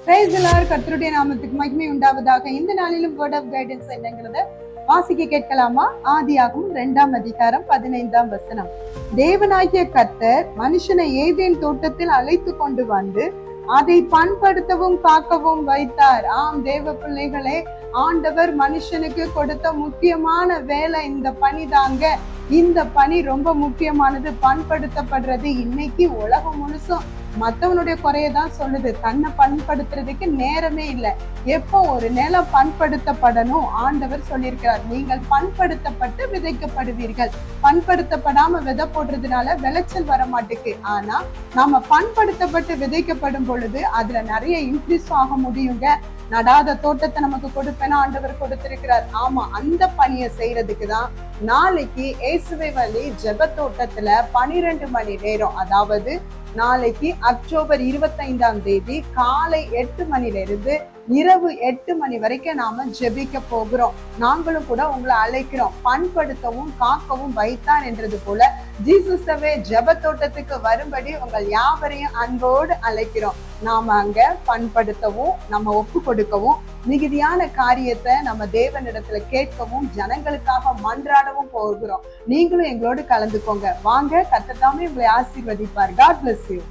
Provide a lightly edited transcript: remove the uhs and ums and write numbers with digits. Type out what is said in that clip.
Praise the Lord. கர்த்தருடைய நாமத்துக்கு மகிமை உண்டாவதாக. இந்த நாளிலும் வேர்ட் ஆஃப் கைடன்ஸ் என்னங்கிறத வாசிக்க கேட்கலாமா? ஆதியாகமம் 2ஆம் அதிகாரம் 15ஆம் வசனம். தேவனாகிய கர்த்தர் மனுஷனை ஏதேன் தோட்டத்தில் அழைத்து கொண்டு வந்து அதை பண்படுத்தவும் காக்கவும் வைத்தார். ஆம் தேவ பிள்ளைகளே, ஆண்டவர் மனுஷனுக்கு கொடுத்த முக்கியமான வேலை இந்த பணி தாங்க. இந்த பணி ரொம்ப முக்கியமானது. பண்படுத்தப்படுறது இன்னைக்கு உலகம் முழுசும் மத்தவனுடைய குறையதான் சொல்லுது. தன்னை பண்படுத்துறதுக்கு நேரமே இல்லை. எப்போ ஒரு நிலம் பண்படுத்தப்படணும், ஆண்டவர் சொல்லியிருக்கிறார், நீங்கள் பண்படுத்தப்பட்டு விதைக்கப்படுவீர்கள். பண்படுத்தப்படாம விதை போடுறதுனால விளைச்சல் வர மாட்டேக்கு. ஆனா நாம பண்படுத்தப்பட்டு விதைக்கப்படும் பொழுது அதுல நிறைய இன்க்ரீஸ் ஆக முடியுங்க. நடாத தோட்டத்தை நமக்கு கொடுப்பேன்னு ஆண்டவர் கொடுத்திருக்கிறார். ஆமா, அந்த பணியை செய்யறதுக்கு தான் நாளைக்கு இயேசுவை வழி ஜெப தோட்டத்துல 12 மணி நேரம், அதாவது நாளைக்கு அக்டோபர் 25ஆம் தேதி காலை 8 மணிலிருந்து இரவு 8 மணி வரைக்கும் நாம ஜெபிக்க போகிறோம். நாங்களும் கூட உங்களை அழைக்கிறோம். பண்படுத்தவும் காக்கவும் வைத்தான் என்றது போல ஜீசஸ்வே ஜெப தோட்டத்துக்கு வரும்படி உங்கள் யாவரையும் அன்போடு அழைக்கிறோம். நாம அங்க பண்படுத்தவும், நம்ம ஒப்பு கொடுக்கவும், மிகுதியான காரியத்தை நம்ம தேவனிடத்துல கேட்கவும், ஜனங்களுக்காக மன்றாடவும் போகிறோம். நீங்களும் எங்களோடு கலந்துக்கோங்க. வாங்க, கர்த்தர் தாமே உங்களை ஆசீர்வதிப்பார். God bless you.